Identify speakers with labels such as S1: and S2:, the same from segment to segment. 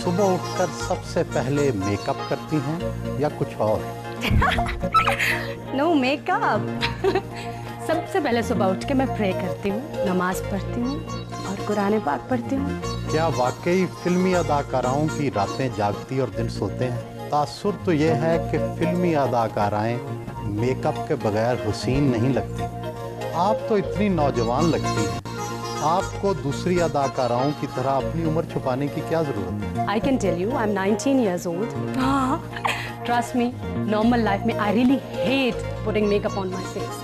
S1: सुबह उठकर सबसे पहले मेकअप करती हैं या कुछ और?
S2: No makeup. सबसे पहले सुबह उठ के मैं प्रे करती हूँ, नमाज पढ़ती हूँ और कुरान पाक पढ़ती हूँ।
S1: क्या वाकई फिल्मी अदाकाराओं की रातें जागती और दिन सोते हैं? तासुर तो ये है कि फिल्मी अदाकाराएं मेकअप के बगैर हुसीन नहीं लगती। आप तो इतनी नौजवान लगती हैं। आपको दूसरी अदाकाराओं की तरह अपनी उम्र छुपाने की क्या जरूरत है?
S2: I can tell you, I'm 19 years old. Trust me, normal life में I really hate putting makeup on my face.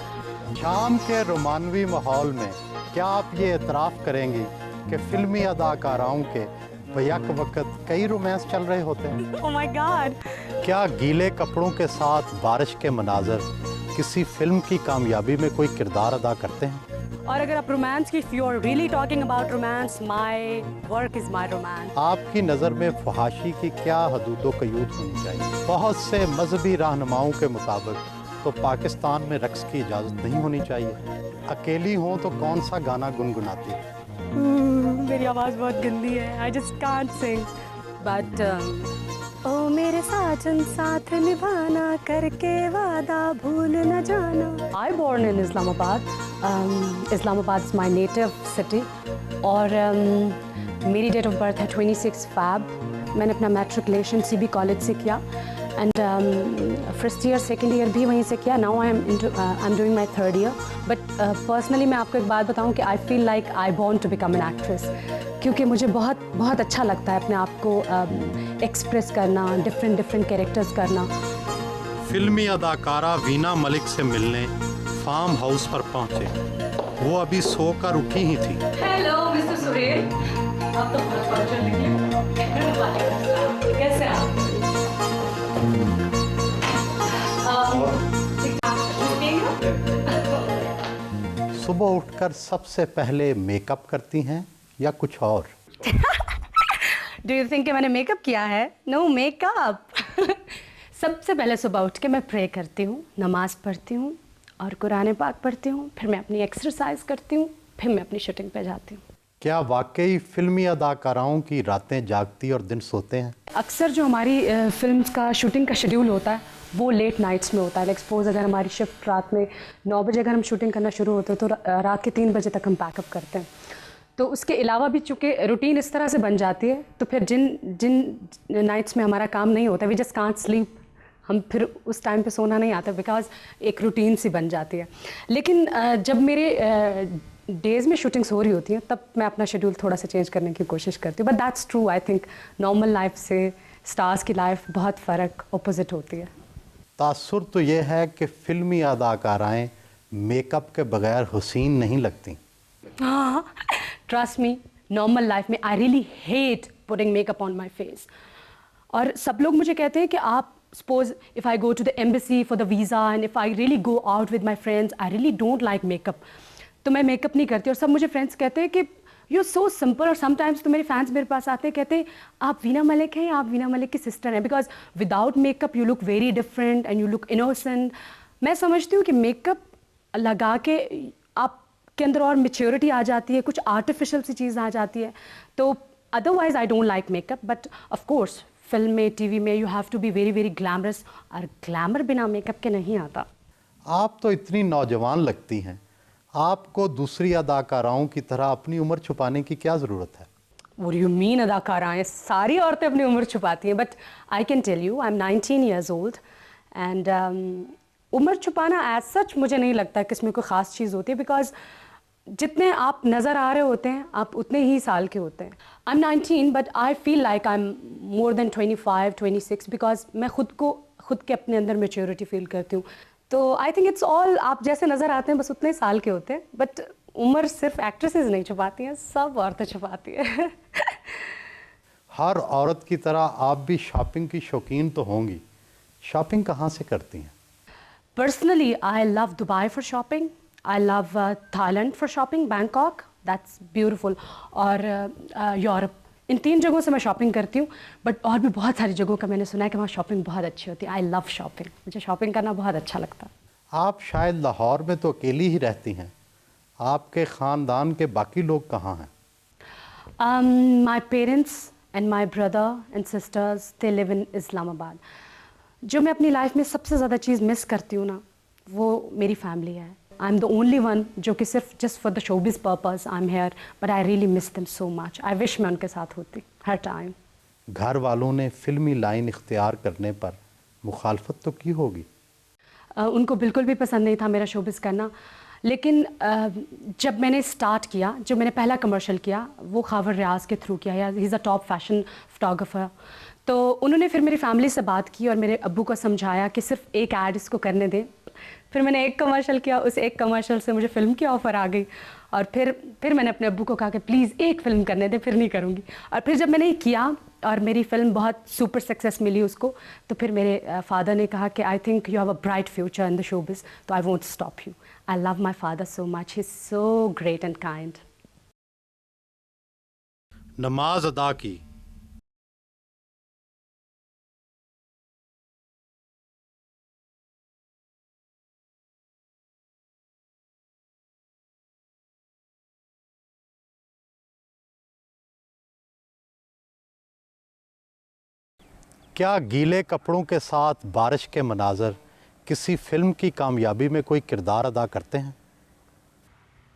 S1: शाम के रोमानवी माहौल में क्या आप ये एतराफ़ करेंगी कि फिल्मी अदाकाराओं के बैक वक्त कई रोमांस चल रहे होते हैं?
S2: Oh my God!
S1: क्या गीले कपड़ों के साथ बारिश के मनाजर किसी फिल्म की कामयाबी में कोई किरदार अदा करते हैं?
S2: और अगर आप रोमांस की, if you are really talking about romance, my work is my romance.
S1: आपकी नज़र में फहाशी की क्या हदूद कयूद होनी चाहिए? बहुत से मजहबी रहनुमाओं के मुताबिक तो पाकिस्तान में रक्स की इजाज़त नहीं होनी चाहिए। अकेली हों तो कौन सा गाना गुनगुनाती है?
S2: मेरी आवाज़ बहुत गंदी है, I just can't sing. But ओ मेरे साजन साथ निभाना करके वादा भूल न जाना। I born in Islamabad. Islamabad is my native city. और मेरी डेट ऑफ बर्थ है 26 फैब। मैंने अपना मैट्रिकुलेशन CB कॉलेज से किया and first year second year भी वहीं से किया। Now I am doing my third year. But personally मैं आपको एक बात बताऊं कि I feel like I born to become an actress, क्योंकि मुझे बहुत बहुत अच्छा लगता है अपने आप को एक्सप्रेस करना, डिफरेंट कैरेक्टर्स करना।
S1: फिल्मी अदाकारा वीना मलिक से मिलने फार्म हाउस पर पहुंचे। वो अभी सोकर उठी ही थी।
S2: हेलो मिस्टर सुरेल, आप तो बहुत फॉर्चूनेट निकले। कैसे आप?
S1: सुबह उठकर सबसे पहले मेकअप करती हैं या कुछ और?
S2: डू यू थिंक कि मैंने मेकअप किया है? No makeup. सबसे पहले सुबह उठ के मैं प्रे करती हूँ, नमाज पढ़ती हूँ और कुरान पाक पढ़ती हूँ, फिर मैं अपनी एक्सरसाइज करती हूँ, फिर मैं अपनी शूटिंग पे जाती हूँ।
S1: क्या वाकई फिल्मी अदाकाराओं की रातें जागती और दिन सोते हैं?
S2: अक्सर जो हमारी फिल्म्स का शूटिंग का शेड्यूल होता है वो लेट नाइट्स में होता है। लाइक सपोज अगर हमारी शिफ्ट रात में 9 बजे अगर हम शूटिंग करना शुरू होते हैं तो रात के 3 बजे तक हम पैकअप करते हैं। तो उसके अलावा भी चूँकि रूटीन इस तरह से बन जाती है, तो फिर जिन नाइट्स में हमारा काम नहीं होता, वी जस्ट कांट स्लीप, हम फिर उस टाइम पे सोना नहीं आता बिकॉज एक रूटीन सी बन जाती है। लेकिन जब मेरे डेज़ में शूटिंग्स हो रही होती हैं तब मैं अपना शेड्यूल थोड़ा सा चेंज करने की कोशिश करती हूँ। But that's true, I think normal life से स्टार्स की लाइफ बहुत फ़र्क अपोजिट होती है।
S1: तासुर तो ये है कि फिल्मी अदाकाराएं मेकअप के बगैर हुसीन नहीं लगती।
S2: हाँ, ट्रस्ट मी, नॉर्मल लाइफ में I really hate putting makeup on my face. और सब लोग मुझे कहते हैं कि आप suppose if I go to the embassy for the visa and if I really go out with my friends, I really don't like makeup, तो मैं मेकअप नहीं करती। और सब मुझे फ्रेंड्स कहते हैं कि यू आर सो सिंपल। और समटाइम्स तो मेरे फैंस मेरे पास आते हैं, कहते हैं आप वीना मलिक हैं, आप वीना मलिक की सिस्टर हैं, because without makeup you look very different and you look innocent. मैं समझती हूँ कि मेकअप लगा के आपके अंदर और मेच्योरिटी आ जाती है, कुछ आर्टिफिशियल सी चीज़ आ जाती है। तो otherwise I don't like makeup, but of course film में, टीवी में you have to be very very glamorous, और ग्लैमर बिना मेकअप के नहीं आता।
S1: आप तो इतनी नौजवान लगती हैं। आपको दूसरी अदाकाराओं की तरह अपनी उम्र छुपाने की क्या ज़रूरत है?
S2: What do you mean अदाकाराएं? सारी औरतें अपनी उम्र छुपाती हैं, but I can tell you I am 19 years old and उम्र छुपाना एज सच मुझे नहीं लगता कि इसमें कोई ख़ास चीज़ होती है, बिकॉज जितने आप नज़र आ रहे होते हैं आप उतने ही साल के होते हैं। आई am 19 but I feel like I am more than 25, 26 because मैं खुद के अपने अंदर मेच्योरिटी फील करती हूँ। तो आई थिंक इट्स ऑल, आप जैसे नज़र आते हैं बस उतने साल के होते हैं, बट उम्र सिर्फ एक्ट्रेसेस नहीं छुपाती हैं, सब औरतें छुपाती हैं।
S1: हर औरत की तरह आप भी शॉपिंग की शौकीन तो होंगी। शॉपिंग कहाँ से करती हैं?
S2: Personally I love Dubai for shopping, I love Thailand for shopping, Bangkok that's beautiful, और यूरोप। इन 3 जगहों से मैं शॉपिंग करती हूँ, बट और भी बहुत सारी जगहों का मैंने सुना है कि वहाँ शॉपिंग बहुत अच्छी होती है। आई लव शॉपिंग, मुझे शॉपिंग करना बहुत अच्छा लगता है।
S1: आप शायद लाहौर में तो अकेली ही रहती हैं। आपके ख़ानदान के बाकी लोग कहाँ हैं?
S2: My parents and my brother and sisters they live in Islamabad. जो मैं अपनी लाइफ में सबसे ज़्यादा चीज़ मिस करती हूँ ना, वो मेरी फैमिली है। I am the only one जो कि सिर्फ just for the showbiz purpose I am here, but I really miss them so much. I wish मैं उनके साथ होती हर टाइम।
S1: घर वालों ने फिल्मी लाइन इख्तियार करने पर मुखालफत तो की होगी?
S2: उनको बिल्कुल भी पसंद नहीं था मेरा शोबिज़ करना, लेकिन जब मैंने स्टार्ट किया, जो मैंने पहला कमर्शियल किया वो खावर रियाज के थ्रू किया। He is a top fashion photographer. तो उन्होंने फिर मेरी फैमिली से बात की और मेरे अब्बू को समझाया कि सिर्फ एक ऐड इसको करने दें। फिर मैंने एक कमर्शियल किया, उस एक कमर्शियल से मुझे फ़िल्म की ऑफ़र आ गई और फिर मैंने अपने अब्बू को कहा कि प्लीज़ एक फ़िल्म करने दें, फिर नहीं करूँगी। और फिर जब मैंने ये किया और मेरी फ़िल्म बहुत सुपर सक्सेस मिली उसको, तो फिर मेरे फादर ने कहा कि I think you have a bright future in the showbiz, तो I won't stop you. I love my father so much, he is so great and kind.
S1: नमाज अदा की, क्या गीले कपड़ों के साथ बारिश के मनाज़र किसी फ़िल्म की कामयाबी में कोई किरदार अदा करते हैं?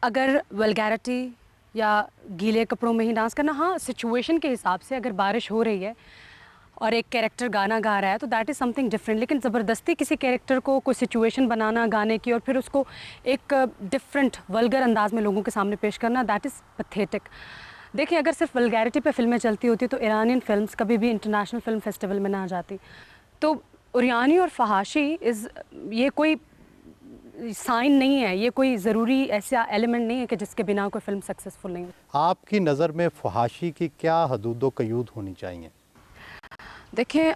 S2: अगर वल्गैरिटी या गीले कपड़ों में ही डांस करना, हाँ, सिचुएशन के हिसाब से अगर बारिश हो रही है और एक कैरेक्टर गाना गा रहा है तो दैट इज़ समथिंग डिफरेंट। लेकिन ज़बरदस्ती किसी कैरेक्टर को कोई सिचुएशन बनाना गाने की और फिर उसको एक डिफरेंट वल्गर अंदाज में लोगों के सामने पेश करना, दैट इज़ पैथेटिक। देखिए, अगर सिर्फ वल्गैरिटी पे फिल्में चलती होती तो ईरानियन फिल्म्स कभी भी इंटरनेशनल फिल्म फेस्टिवल में ना आ जाती। तो उरियानी और फहाशी ये कोई साइन नहीं है, ये कोई ज़रूरी ऐसा एलिमेंट नहीं है कि जिसके बिना कोई फिल्म सक्सेसफुल नहीं हो।
S1: आपकी नज़र में फहाशी की क्या हदूद क़यूद होनी चाहिए?
S2: देखिए,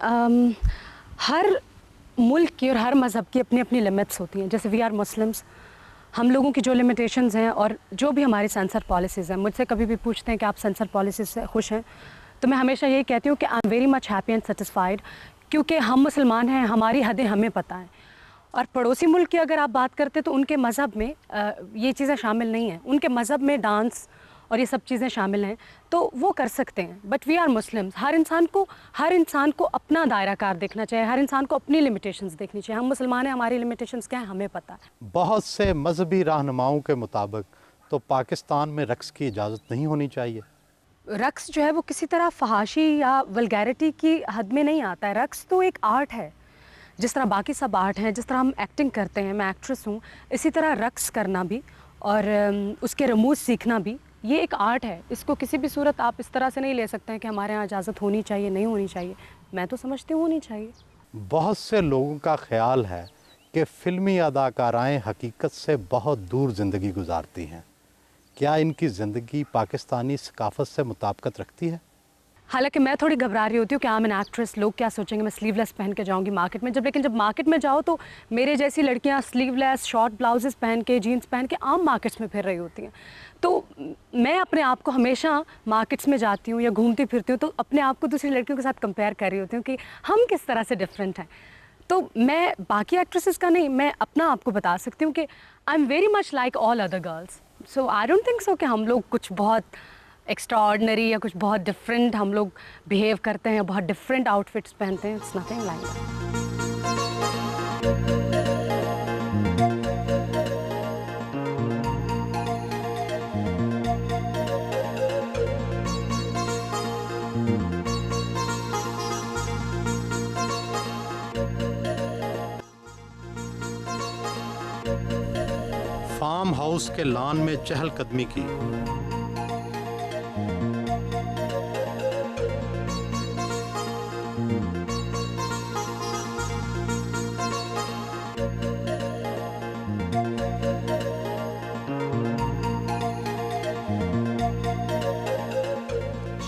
S2: हर मुल्क की और हर मज़हब की अपनी अपनी लिमिट्स होती हैं। जैसे वी आर मुस्लिम्स, हम लोगों की जो लिमिटेशंस हैं और जो भी हमारी सेंसर पॉलिसीज़ हैं, मुझसे कभी भी पूछते हैं कि आप सेंसर पॉलिसीज़ से खुश हैं, तो मैं हमेशा यही कहती हूँ कि आई am very much happy and satisfied, क्योंकि हम मुसलमान हैं, हमारी हदें हमें पता हैं। और पड़ोसी मुल्क की अगर आप बात करते तो उनके मज़हब में ये चीज़ें शामिल नहीं हैं। उनके मज़हब में डांस और ये सब चीज़ें शामिल हैं, तो वो कर सकते हैं। बट वी आर मुस्लिम्स, हर इंसान को अपना दायरा कार देखना चाहिए, हर इंसान को अपनी लिमिटेशंस देखनी चाहिए। हम मुसलमान हैं, हमारी लिमिटेशंस क्या हैं हमें पता है।
S1: बहुत से मजहबी रहनुमाओं के मुताबिक तो पाकिस्तान में रक्स की इजाज़त नहीं होनी चाहिए।
S2: रक्स जो है वो किसी तरह फहाशी या वल्गैरिटी की हद में नहीं आता है। रक्स तो एक आर्ट है, जिस तरह बाकी सब आर्ट हैं। जिस तरह हम एक्टिंग करते हैं, मैं एक्ट्रेस हूँ, इसी तरह रक्स करना भी और उसके रमूज सीखना भी ये एक आर्ट है। इसको किसी भी सूरत आप इस तरह से नहीं ले सकते हैं कि हमारे यहाँ इजाज़त होनी चाहिए, नहीं होनी चाहिए। मैं तो समझती हूँ होनी चाहिए।
S1: बहुत से लोगों का ख्याल है कि फ़िल्मी अदाकाराएँ हकीकत से बहुत दूर ज़िंदगी गुजारती हैं। क्या इनकी ज़िंदगी पाकिस्तानी सकाफ़त से मुताबिकत रखती है?
S2: हालांकि मैं थोड़ी घबरा रही होती हूँ कि आई एम एन एक्ट्रेस, लोग क्या सोचेंगे, मैं स्लीवलेस पहन के जाऊँगी मार्केट में। लेकिन जब मार्केट में जाओ तो मेरे जैसी लड़कियाँ स्लीवलेस शॉर्ट ब्लाउजेस पहन के, जीन्स पहन के आम मार्केट्स में फिर रही होती हैं। तो मैं अपने आप को हमेशा मार्केट्स में जाती हूँ या घूमती फिरती हूँ तो अपने आप को दूसरी लड़कियों के साथ कंपेयर कर रही होती हूँ कि हम किस तरह से डिफरेंट हैं। तो मैं बाकी एक्ट्रेसेस का नहीं, मैं अपना आपको बता सकती हूँ कि आई am very much like all other girls. So I don't think so कि हम लोग कुछ बहुत एक्स्ट्रा ऑर्डिनरी या कुछ बहुत डिफरेंट हम लोग बिहेव करते हैं, बहुत डिफरेंट आउटफिट्स पहनते हैं। It's nothing like
S1: that. Farm house के लॉन में चहलकदमी की,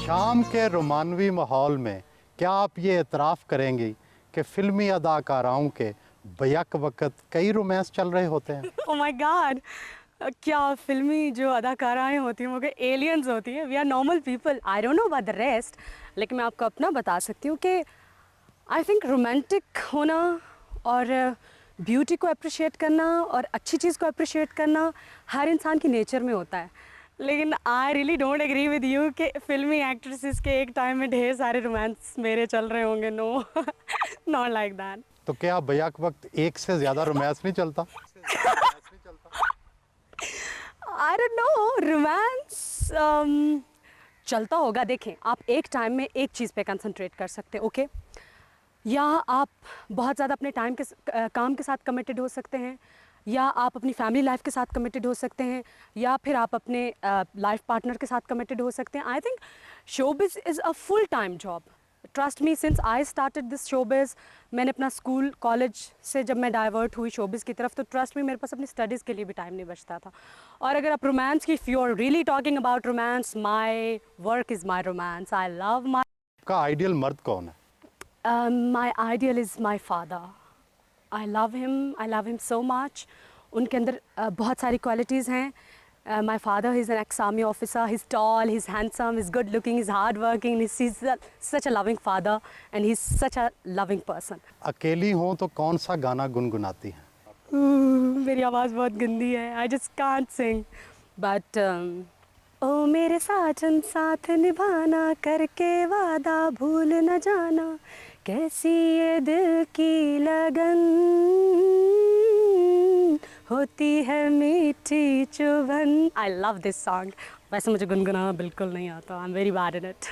S1: शाम के रोमानवी माहौल में क्या आप ये एतराफ़ करेंगी कि फ़िल्मी अदाकाराओं के बैक वक़्त कई रोमांस चल रहे होते हैं?
S2: ओह माय गॉड, क्या फिल्मी जो अदाकाराएं होती हैं वो एलियंस होती हैं। We are normal people. I don't know about the rest, लेकिन मैं आपको अपना बता सकती हूँ कि आई थिंक रोमांटिक होना और ब्यूटी को अप्रिशिएट करना और अच्छी चीज़ को अप्रिशिएट करना हर इंसान की नेचर में होता है। लेकिन I really don't agree with you कि फिल्मी एक्ट्रेसेस के एक टाइम में ढेर सारे रोमांस मेरे चल रहे होंगे. No, not like that.
S1: तो क्या बैक वक्त एक से ज़्यादा रोमांस नहीं चलता?
S2: आई डोंट नो, रोमांस चलता होगा. देखें, आप एक टाइम में एक चीज़ पे कंसंट्रेट कर सकते हैं, ओके? या आप बहुत ज़्यादा अपने टाइम के काम के साथ कमिटेड हो सकते हैं, या आप अपनी फैमिली लाइफ के साथ कमिटेड हो सकते हैं, या फिर आप अपने लाइफ पार्टनर के साथ कमिटेड हो सकते हैं. I think showbiz is a full time job. Trust me, since I started this showbiz, मैंने अपना स्कूल कॉलेज से जब मैं डाइवर्ट हुई शोबिज़ की तरफ, तो ट्रस्ट मी मेरे पास अपनी स्टडीज़ के लिए भी टाइम नहीं बचता था. और अगर आप रोमांस की, if you are really talking about romance, my work is my romance. I love my.
S1: का आइडियल मर्द कौन है?
S2: My ideal is my father. I love him so much. उनके अंदर बहुत सारी qualities हैं. My father is an ex-army officer. He's tall, he's handsome, he's good looking, he's hard working. He's such a loving father and he's such a loving person.
S1: अकेली हो तो कौन सा गाना गुनगुनाती हैं?
S2: मेरी आवाज़ बहुत गंदी है. I just can't sing. But ओ मेरे साजन साथ निभाना, करके वादा भूल न जाना, कैसी ये दिल की लगन, होती है मीठी चुभन. I love this song. वैसे मुझे गुनगुनाना बिल्कुल नहीं आता. I am very bad in it.